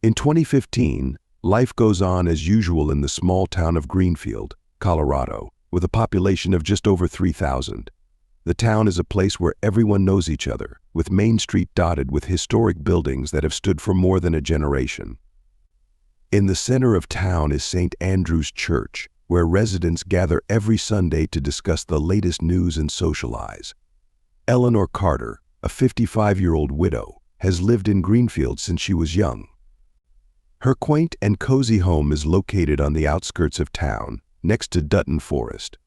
In 2015, life goes on as usual in the small town of Greenfield, Colorado, with a population of just over 3,000. The town is a place where everyone knows each other, with Main Street dotted with historic buildings that have stood for more than a generation. In the center of town is St. Andrew's Church, where residents gather every Sunday to discuss the latest news and socialize. Eleanor Carter, a 55-year-old widow, has lived in Greenfield since she was young. Her quaint and cozy home is located on the outskirts of town, next to Dutton Forest.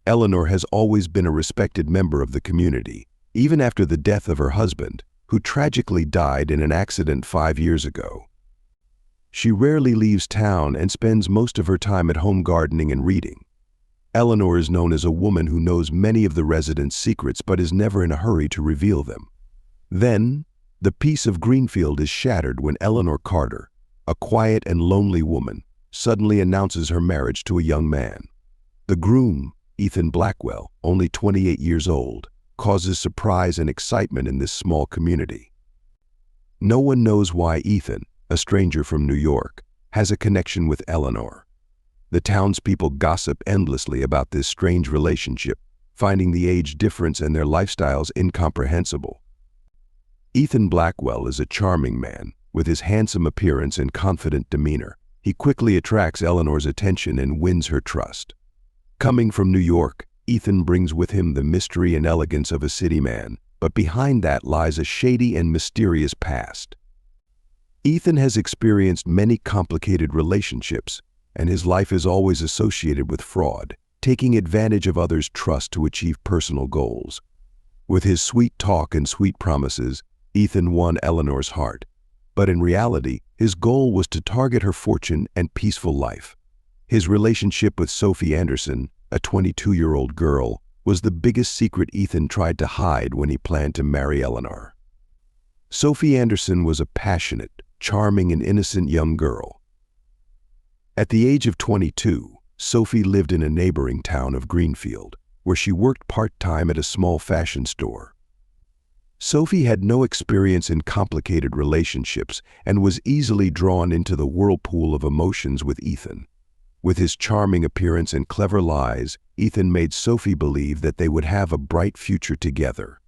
Eleanor has always been a respected member of the community, even after the death of her husband, who tragically died in an accident 5 years ago. She rarely leaves town and spends most of her time at home gardening and reading. Eleanor is known as a woman who knows many of the residents' secrets but is never in a hurry to reveal them. Then, the peace of Greenfield is shattered when Eleanor Carter, a quiet and lonely woman, suddenly announces her marriage to a young man. The groom, Ethan Blackwell, only 28 years old, causes surprise and excitement in this small community. No one knows why Ethan, a stranger from New York, has a connection with Eleanor. The townspeople gossip endlessly about this strange relationship, finding the age difference and their lifestyles incomprehensible. Ethan Blackwell is a charming man, with his handsome appearance and confident demeanor. He quickly attracts Eleanor's attention and wins her trust. Coming from New York, Ethan brings with him the mystery and elegance of a city man, but behind that lies a shady and mysterious past. Ethan has experienced many complicated relationships, and his life is always associated with fraud, taking advantage of others' trust to achieve personal goals. With his sweet talk and sweet promises, Ethan won Eleanor's heart. But in reality, his goal was to target her fortune and peaceful life. His relationship with Sophie Anderson, a 22-year-old girl, was the biggest secret Ethan tried to hide when he planned to marry Eleanor. Sophie Anderson was a passionate, charming, and innocent young girl. At the age of 22, Sophie lived in a neighboring town of Greenfield, where she worked part-time at a small fashion store. Sophie had no experience in complicated relationships and was easily drawn into the whirlpool of emotions with Ethan. With his charming appearance and clever lies, Ethan made Sophie believe that they would have a bright future together.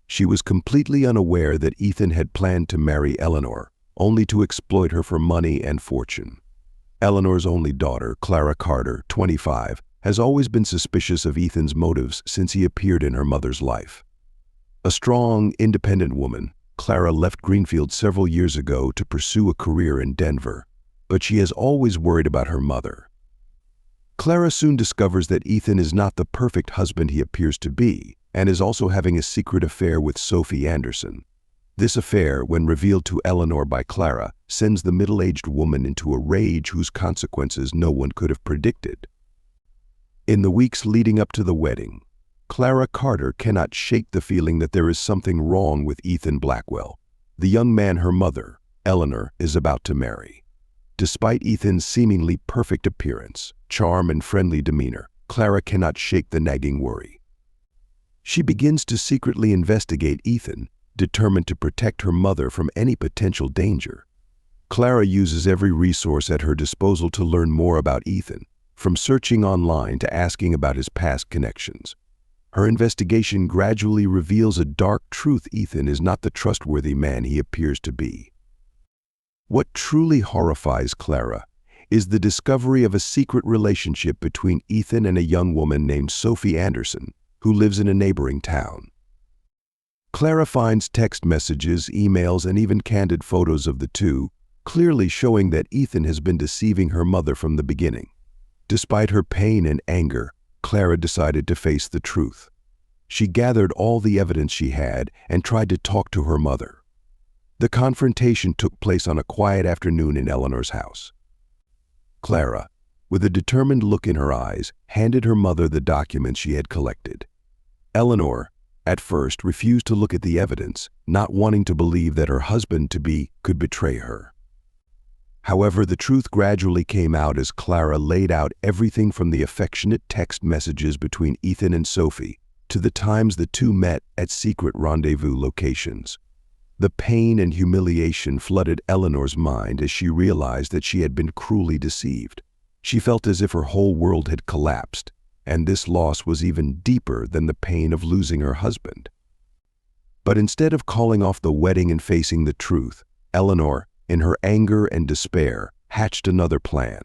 She was completely unaware that Ethan had planned to marry Eleanor, only to exploit her for money and fortune. Eleanor's only daughter, Clara Carter, 25, has always been suspicious of Ethan's motives since he appeared in her mother's life. A strong, independent woman, Clara left Greenfield several years ago to pursue a career in Denver, but she has always worried about her mother. Clara soon discovers that Ethan is not the perfect husband he appears to be, and is also having a secret affair with Sophie Anderson. This affair, when revealed to Eleanor by Clara, sends the middle-aged woman into a rage whose consequences no one could have predicted. In the weeks leading up to the wedding, Clara Carter cannot shake the feeling that there is something wrong with Ethan Blackwell, the young man her mother, Eleanor, is about to marry. Despite Ethan's seemingly perfect appearance, charm, and friendly demeanor, Clara cannot shake the nagging worry. She begins to secretly investigate Ethan, determined to protect her mother from any potential danger. Clara uses every resource at her disposal to learn more about Ethan, from searching online to asking about his past connections. Her investigation gradually reveals a dark truth: Ethan is not the trustworthy man he appears to be. What truly horrifies Clara is the discovery of a secret relationship between Ethan and a young woman named Sophie Anderson, who lives in a neighboring town. Clara finds text messages, emails, and even candid photos of the two, clearly showing that Ethan has been deceiving her mother from the beginning. Despite her pain and anger, Clara decided to face the truth. She gathered all the evidence she had and tried to talk to her mother. The confrontation took place on a quiet afternoon in Eleanor's house. Clara, with a determined look in her eyes, handed her mother the documents she had collected. Eleanor, at first, refused to look at the evidence, not wanting to believe that her husband-to-be could betray her. However, the truth gradually came out as Clara laid out everything from the affectionate text messages between Ethan and Sophie to the times the two met at secret rendezvous locations. The pain and humiliation flooded Eleanor's mind as she realized that she had been cruelly deceived. She felt as if her whole world had collapsed, and this loss was even deeper than the pain of losing her husband. But instead of calling off the wedding and facing the truth, Eleanor, in her anger and despair, hatched another plan.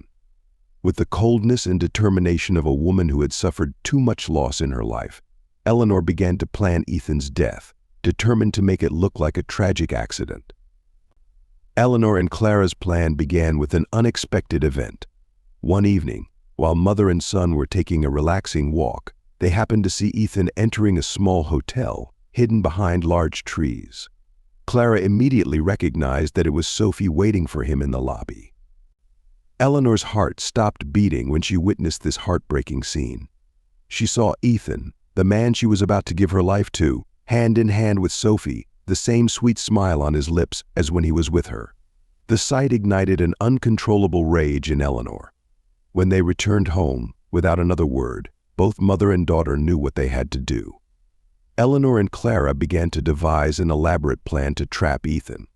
With the coldness and determination of a woman who had suffered too much loss in her life, Eleanor began to plan Ethan's death, determined to make it look like a tragic accident. Eleanor and Clara's plan began with an unexpected event. One evening, while mother and son were taking a relaxing walk, they happened to see Ethan entering a small hotel, hidden behind large trees. Clara immediately recognized that it was Sophie waiting for him in the lobby. Eleanor's heart stopped beating when she witnessed this heartbreaking scene. She saw Ethan, the man she was about to give her life to, hand in hand with Sophie, the same sweet smile on his lips as when he was with her. The sight ignited an uncontrollable rage in Eleanor. When they returned home, without another word, both mother and daughter knew what they had to do. Eleanor and Clara began to devise an elaborate plan to trap Ethan.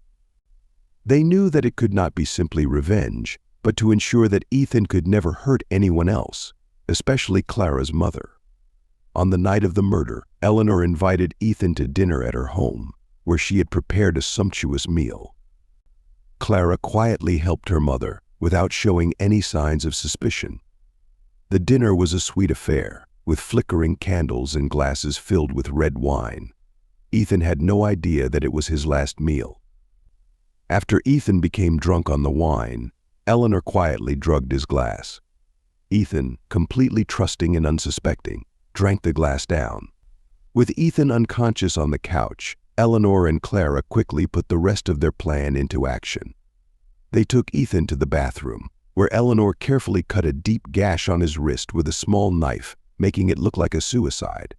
They knew that it could not be simply revenge, but to ensure that Ethan could never hurt anyone else, especially Clara's mother. On the night of the murder, Eleanor invited Ethan to dinner at her home, where she had prepared a sumptuous meal. Clara quietly helped her mother, without showing any signs of suspicion. The dinner was a sweet affair, with flickering candles and glasses filled with red wine. Ethan had no idea that it was his last meal. After Ethan became drunk on the wine, Eleanor quietly drugged his glass. Ethan, completely trusting and unsuspecting, drank the glass down. With Ethan unconscious on the couch, Eleanor and Clara quickly put the rest of their plan into action. They took Ethan to the bathroom, where Eleanor carefully cut a deep gash on his wrist with a small knife, making it look like a suicide.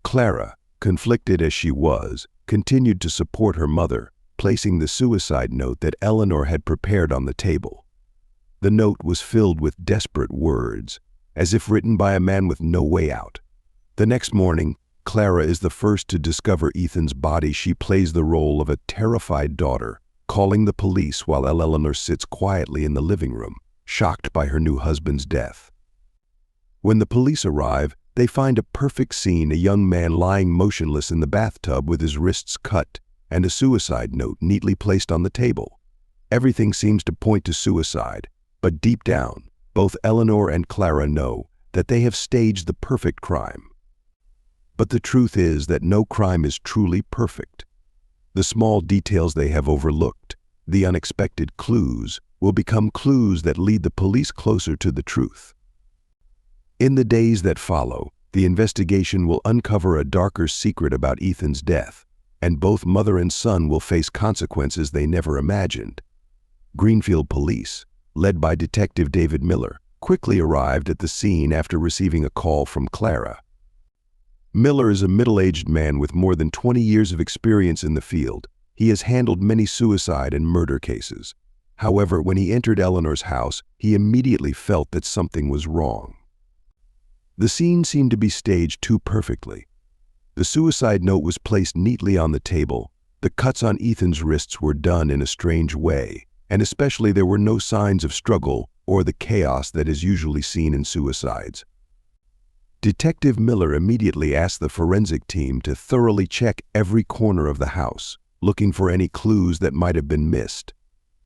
Clara, conflicted as she was, continued to support her mother, placing the suicide note that Eleanor had prepared on the table. The note was filled with desperate words, as if written by a man with no way out. The next morning, Clara is the first to discover Ethan's body. She plays the role of a terrified daughter, calling the police while Eleanor sits quietly in the living room, shocked by her new husband's death. When the police arrive, they find a perfect scene: a young man lying motionless in the bathtub with his wrists cut and a suicide note neatly placed on the table. Everything seems to point to suicide, but deep down, both Eleanor and Clara know that they have staged the perfect crime. But the truth is that no crime is truly perfect. The small details they have overlooked, the unexpected clues, will become clues that lead the police closer to the truth. In the days that follow, the investigation will uncover a darker secret about Ethan's death, and both mother and son will face consequences they never imagined. Greenfield Police, led by Detective David Miller, quickly arrived at the scene after receiving a call from Clara. Miller is a middle-aged man with more than 20 years of experience in the field. He has handled many suicide and murder cases. However, when he entered Eleanor's house, he immediately felt that something was wrong. The scene seemed to be staged too perfectly. The suicide note was placed neatly on the table. The cuts on Ethan's wrists were done in a strange way, and especially there were no signs of struggle or the chaos that is usually seen in suicides. Detective Miller immediately asked the forensic team to thoroughly check every corner of the house, looking for any clues that might have been missed.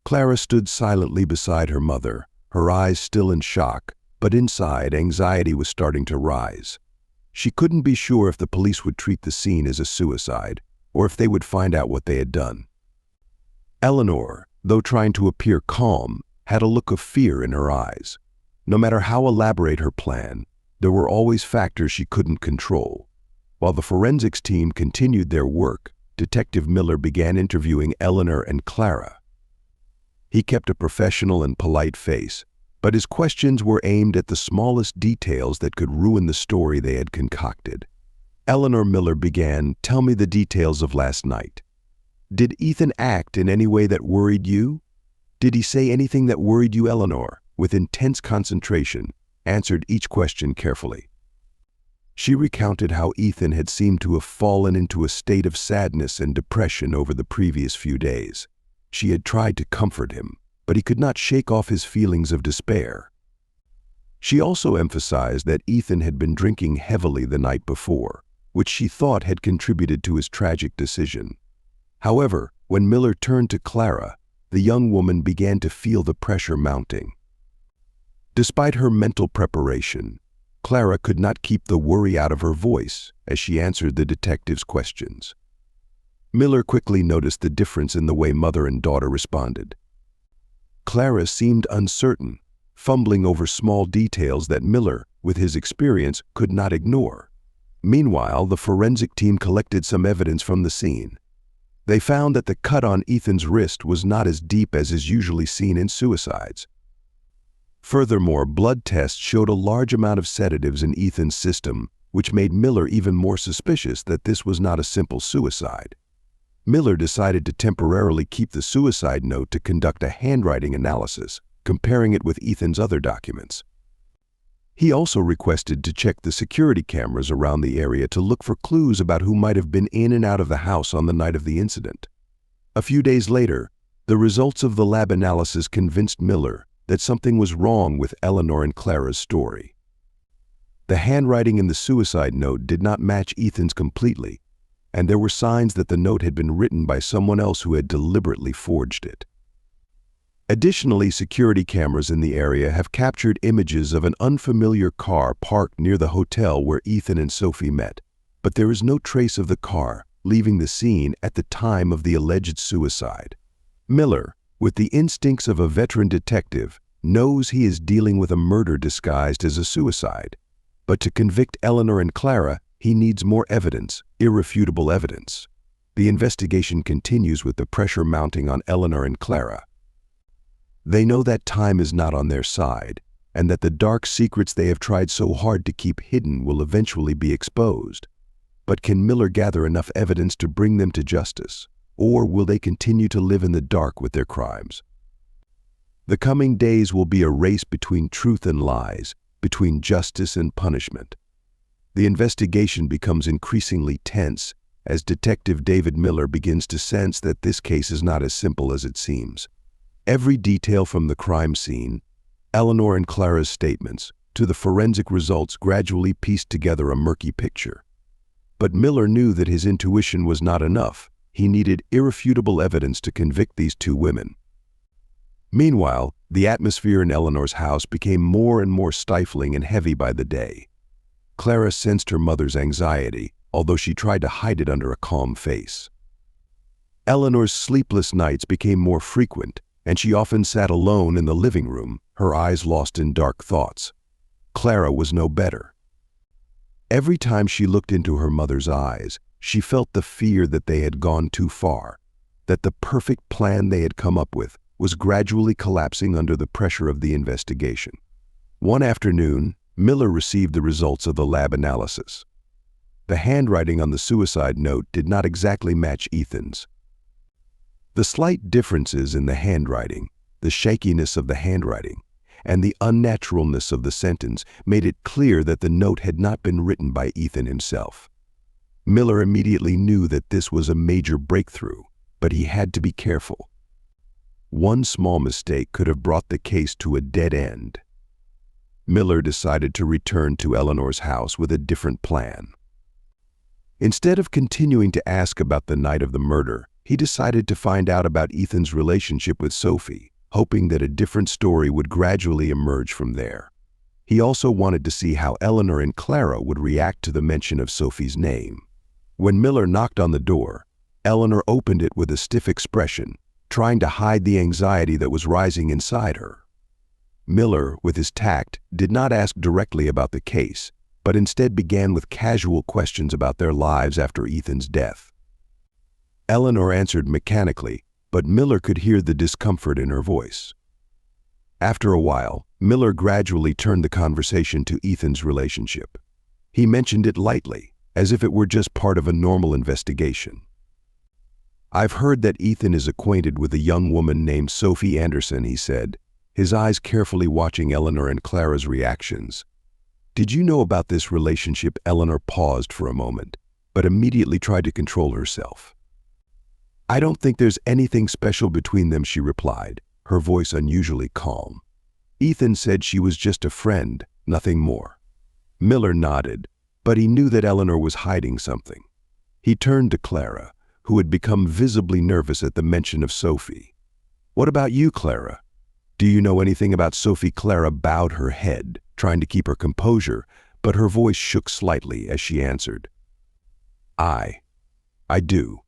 Clara stood silently beside her mother, her eyes still in shock, but inside anxiety was starting to rise. She couldn't be sure if the police would treat the scene as a suicide, or if they would find out what they had done. Eleanor, though trying to appear calm, had a look of fear in her eyes. No matter how elaborate her plan, there were always factors she couldn't control. While the forensics team continued their work, Detective Miller began interviewing Eleanor and Clara. He kept a professional and polite face, but his questions were aimed at the smallest details that could ruin the story they had concocted. Eleanor Miller began, "Tell me the details of last night. Did Ethan act in any way that worried you? Did he say anything that worried you?" Eleanor, with intense concentration, answered each question carefully. She recounted how Ethan had seemed to have fallen into a state of sadness and depression over the previous few days. She had tried to comfort him, but he could not shake off his feelings of despair. She also emphasized that Ethan had been drinking heavily the night before, which she thought had contributed to his tragic decision. However, when Miller turned to Clara, the young woman began to feel the pressure mounting. Despite her mental preparation, Clara could not keep the worry out of her voice as she answered the detective's questions. Miller quickly noticed the difference in the way mother and daughter responded. Clara seemed uncertain, fumbling over small details that Miller, with his experience, could not ignore. Meanwhile, the forensic team collected some evidence from the scene. They found that the cut on Ethan's wrist was not as deep as is usually seen in suicides. Furthermore, blood tests showed a large amount of sedatives in Ethan's system, which made Miller even more suspicious that this was not a simple suicide. Miller decided to temporarily keep the suicide note to conduct a handwriting analysis, comparing it with Ethan's other documents. He also requested to check the security cameras around the area to look for clues about who might have been in and out of the house on the night of the incident. A few days later, the results of the lab analysis convinced Miller that something was wrong with Eleanor and Clara's story. The handwriting in the suicide note did not match Ethan's completely, and there were signs that the note had been written by someone else who had deliberately forged it. Additionally, security cameras in the area have captured images of an unfamiliar car parked near the hotel where Ethan and Sophie met, but there is no trace of the car leaving the scene at the time of the alleged suicide. Miller, with the instincts of a veteran detective, knows he is dealing with a murder disguised as a suicide. But to convict Eleanor and Clara, he needs more evidence, irrefutable evidence. The investigation continues with the pressure mounting on Eleanor and Clara. They know that time is not on their side, and that the dark secrets they have tried so hard to keep hidden will eventually be exposed. But can Miller gather enough evidence to bring them to justice? Or will they continue to live in the dark with their crimes? The coming days will be a race between truth and lies, between justice and punishment. The investigation becomes increasingly tense as Detective David Miller begins to sense that this case is not as simple as it seems. Every detail from the crime scene, Eleanor and Clara's statements, to the forensic results gradually pieced together a murky picture. But Miller knew that his intuition was not enough. He needed irrefutable evidence to convict these two women. Meanwhile, the atmosphere in Eleanor's house became more and more stifling and heavy by the day. Clara sensed her mother's anxiety, although she tried to hide it under a calm face. Eleanor's sleepless nights became more frequent, and she often sat alone in the living room, her eyes lost in dark thoughts. Clara was no better. Every time she looked into her mother's eyes, she felt the fear that they had gone too far, that the perfect plan they had come up with was gradually collapsing under the pressure of the investigation. One afternoon, Miller received the results of the lab analysis. The handwriting on the suicide note did not exactly match Ethan's. The slight differences in the handwriting, the shakiness of the handwriting, and the unnaturalness of the sentence made it clear that the note had not been written by Ethan himself. Miller immediately knew that this was a major breakthrough, but he had to be careful. One small mistake could have brought the case to a dead end. Miller decided to return to Eleanor's house with a different plan. Instead of continuing to ask about the night of the murder, he decided to find out about Ethan's relationship with Sophie, hoping that a different story would gradually emerge from there. He also wanted to see how Eleanor and Clara would react to the mention of Sophie's name. When Miller knocked on the door, Eleanor opened it with a stiff expression, trying to hide the anxiety that was rising inside her. Miller, with his tact, did not ask directly about the case, but instead began with casual questions about their lives after Ethan's death. Eleanor answered mechanically, but Miller could hear the discomfort in her voice. After a while, Miller gradually turned the conversation to Ethan's relationship. He mentioned it lightly, as if it were just part of a normal investigation. "I've heard that Ethan is acquainted with a young woman named Sophie Anderson," he said, his eyes carefully watching Eleanor and Clara's reactions. Did you know about this relationship?" Eleanor paused for a moment, but immediately tried to control herself. "I don't think there's anything special between them," she replied, her voice unusually calm. "Ethan said she was just a friend, nothing more." Miller nodded, but he knew that Eleanor was hiding something. He turned to Clara, who had become visibly nervous at the mention of Sophie. "What about you, Clara? Do you know anything about Sophie?" Clara bowed her head, trying to keep her composure, but her voice shook slightly as she answered. I do.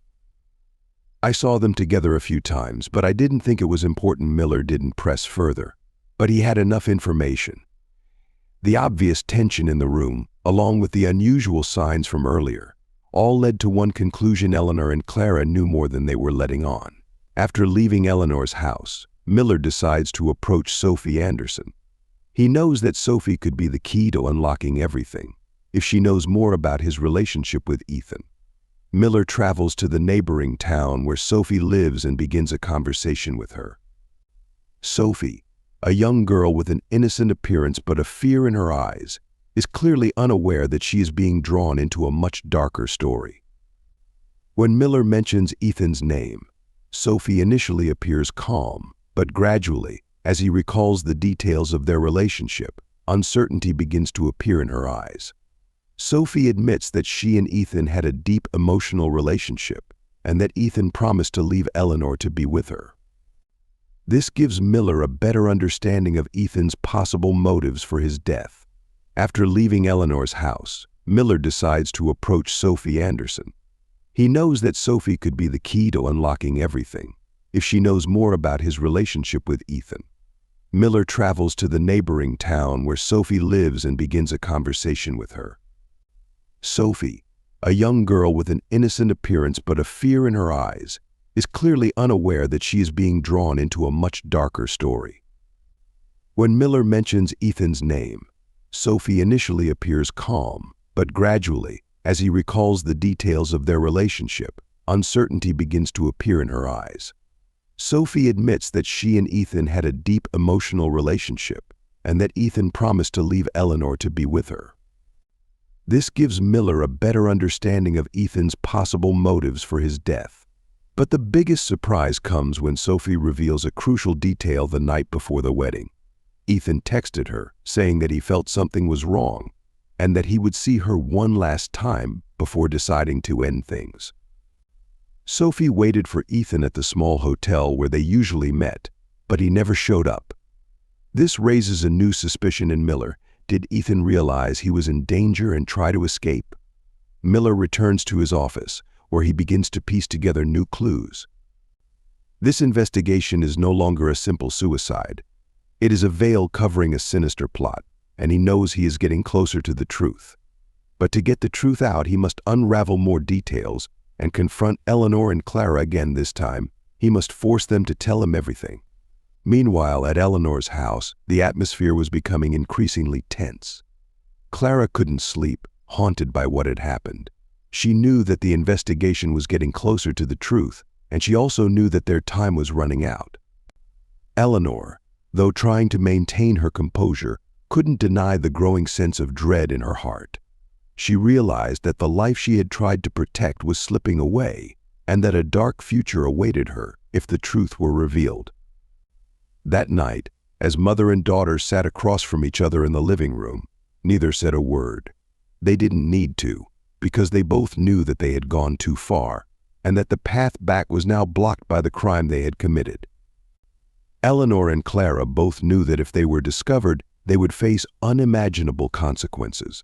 I saw them together a few times, but I didn't think it was important." Miller didn't press further, but he had enough information. The obvious tension in the room, along with the unusual signs from earlier, all led to one conclusion: Eleanor and Clara knew more than they were letting on. After leaving Eleanor's house, Miller decides to approach Sophie Anderson. He knows that Sophie could be the key to unlocking everything, if she knows more about his relationship with Ethan. Miller travels to the neighboring town where Sophie lives and begins a conversation with her. Sophie, a young girl with an innocent appearance but a fear in her eyes, is clearly unaware that she is being drawn into a much darker story. When Miller mentions Ethan's name, Sophie initially appears calm, but gradually, as he recalls the details of their relationship, uncertainty begins to appear in her eyes. Sophie admits that she and Ethan had a deep emotional relationship and that Ethan promised to leave Eleanor to be with her. This gives Miller a better understanding of Ethan's possible motives for his death. After leaving Eleanor's house, Miller decides to approach Sophie Anderson. He knows that Sophie could be the key to unlocking everything, if she knows more about his relationship with Ethan. Miller travels to the neighboring town where Sophie lives and begins a conversation with her. Sophie, a young girl with an innocent appearance but a fear in her eyes, is clearly unaware that she is being drawn into a much darker story. When Miller mentions Ethan's name, Sophie initially appears calm, but gradually, as he recalls the details of their relationship, uncertainty begins to appear in her eyes. Sophie admits that she and Ethan had a deep emotional relationship and that Ethan promised to leave Eleanor to be with her. This gives Miller a better understanding of Ethan's possible motives for his death. But the biggest surprise comes when Sophie reveals a crucial detail the night before the wedding. Ethan texted her, saying that he felt something was wrong and that he would see her one last time before deciding to end things. Sophie waited for Ethan at the small hotel where they usually met, but he never showed up. This raises a new suspicion in Miller. Did Ethan realize he was in danger and try to escape? Miller returns to his office, where he begins to piece together new clues. This investigation is no longer a simple suicide. It is a veil covering a sinister plot, and he knows he is getting closer to the truth. But to get the truth out, he must unravel more details and confront Eleanor and Clara again. This time, he must force them to tell him everything. Meanwhile, at Eleanor's house, the atmosphere was becoming increasingly tense. Clara couldn't sleep, haunted by what had happened. She knew that the investigation was getting closer to the truth, and she also knew that their time was running out. Eleanor, though trying to maintain her composure, couldn't deny the growing sense of dread in her heart. She realized that the life she had tried to protect was slipping away, and that a dark future awaited her if the truth were revealed. That night, as mother and daughter sat across from each other in the living room, neither said a word. They didn't need to, because they both knew that they had gone too far, and that the path back was now blocked by the crime they had committed. Eleanor and Clara both knew that if they were discovered, they would face unimaginable consequences.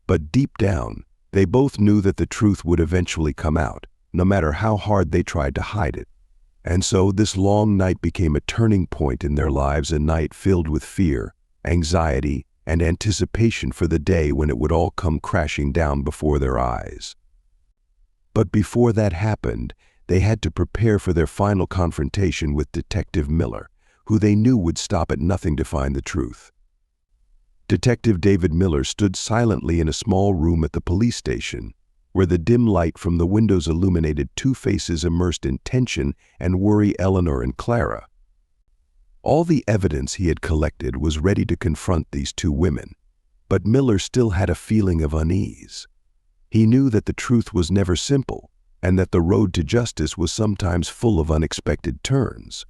But deep down, they both knew that the truth would eventually come out, no matter how hard they tried to hide it. And so this long night became a turning point in their lives, a night filled with fear, anxiety, and anticipation for the day when it would all come crashing down before their eyes. But before that happened, they had to prepare for their final confrontation with Detective Miller, who they knew would stop at nothing to find the truth. Detective David Miller stood silently in a small room at the police station, where the dim light from the windows illuminated two faces immersed in tension and worry: Eleanor and Clara. All the evidence he had collected was ready to confront these two women. But Miller still had a feeling of unease. He knew that the truth was never simple, and that the road to justice was sometimes full of unexpected turns.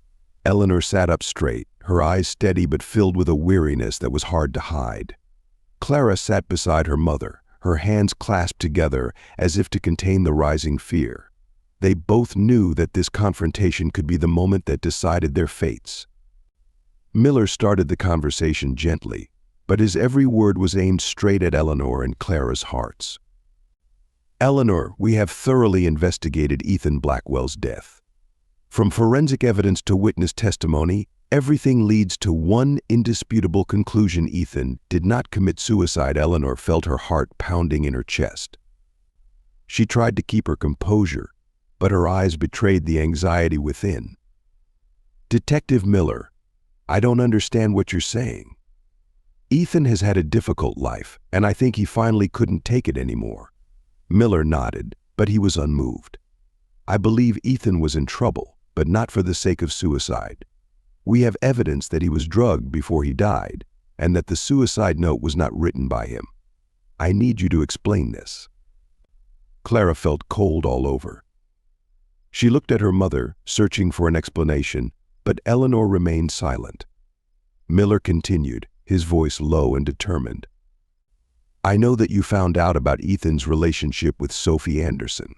Eleanor sat up straight, her eyes steady but filled with a weariness that was hard to hide. Clara sat beside her mother, her hands clasped together as if to contain the rising fear. They both knew that this confrontation could be the moment that decided their fates. Miller started the conversation gently, but his every word was aimed straight at Eleanor and Clara's hearts. "Eleanor, we have thoroughly investigated Ethan Blackwell's death. From forensic evidence to witness testimony, everything leads to one indisputable conclusion: Ethan did not commit suicide." Eleanor felt her heart pounding in her chest. She tried to keep her composure, but her eyes betrayed the anxiety within. "Detective Miller, I don't understand what you're saying. Ethan has had a difficult life, and I think he finally couldn't take it anymore." Miller nodded, but he was unmoved. "I believe Ethan was in trouble, but not for the sake of suicide. We have evidence that he was drugged before he died, and that the suicide note was not written by him. I need you to explain this." Clara felt cold all over. She looked at her mother, searching for an explanation, but Eleanor remained silent. Miller continued, his voice low and determined. "I know that you found out about Ethan's relationship with Sophie Anderson.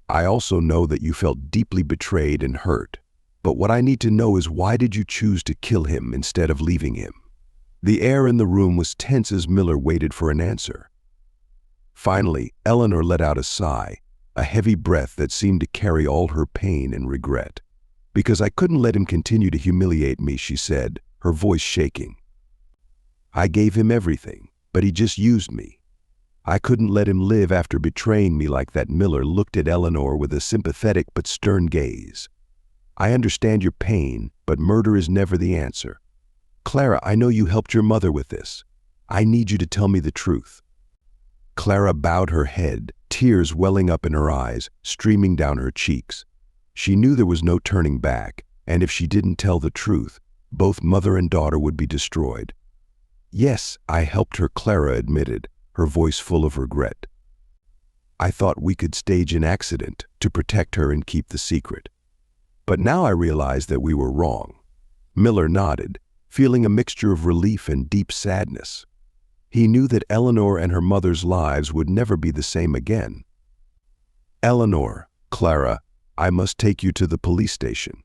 I also know that you felt deeply betrayed and hurt. But what I need to know is, why did you choose to kill him instead of leaving him?" The air in the room was tense as Miller waited for an answer. Finally, Eleanor let out a sigh, a heavy breath that seemed to carry all her pain and regret. "Because I couldn't let him continue to humiliate me," she said, her voice shaking. "I gave him everything, but he just used me. I couldn't let him live after betraying me like that." Miller looked at Eleanor with a sympathetic but stern gaze. "I understand your pain, but murder is never the answer. Clara, I know you helped your mother with this. I need you to tell me the truth." Clara bowed her head, tears welling up in her eyes, streaming down her cheeks. She knew there was no turning back, and if she didn't tell the truth, both mother and daughter would be destroyed. "Yes, I helped her," Clara admitted, her voice full of regret. "I thought we could stage an accident to protect her and keep the secret. But now I realize that we were wrong." Miller nodded, feeling a mixture of relief and deep sadness. He knew that Eleanor and her mother's lives would never be the same again. "Eleanor, Clara, I must take you to the police station.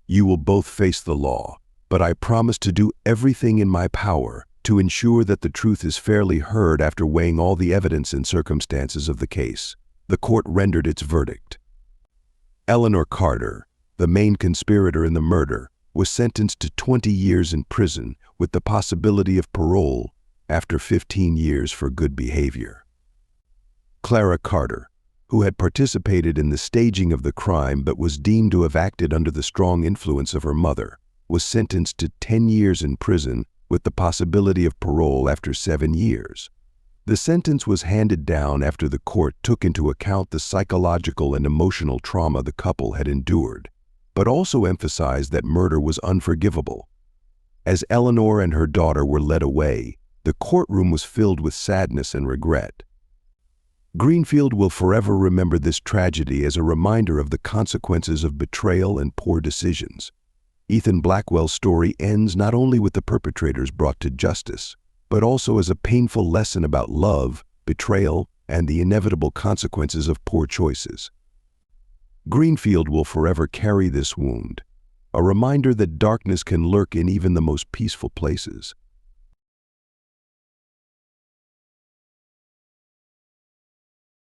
You will both face the law, but I promise to do everything in my power to ensure that the truth is fairly heard." After weighing all the evidence and circumstances of the case, the court rendered its verdict. Eleanor Carter, the main conspirator in the murder, was sentenced to 20 years in prison with the possibility of parole after 15 years for good behavior. Clara Carter, who had participated in the staging of the crime but was deemed to have acted under the strong influence of her mother, was sentenced to 10 years in prison with the possibility of parole after 7 years. The sentence was handed down after the court took into account the psychological and emotional trauma the couple had endured, but also emphasized that murder was unforgivable. As Eleanor and her daughter were led away, the courtroom was filled with sadness and regret. Greenfield will forever remember this tragedy as a reminder of the consequences of betrayal and poor decisions. Ethan Blackwell's story ends not only with the perpetrators brought to justice, but also as a painful lesson about love, betrayal, and the inevitable consequences of poor choices. Greenfield will forever carry this wound, a reminder that darkness can lurk in even the most peaceful places.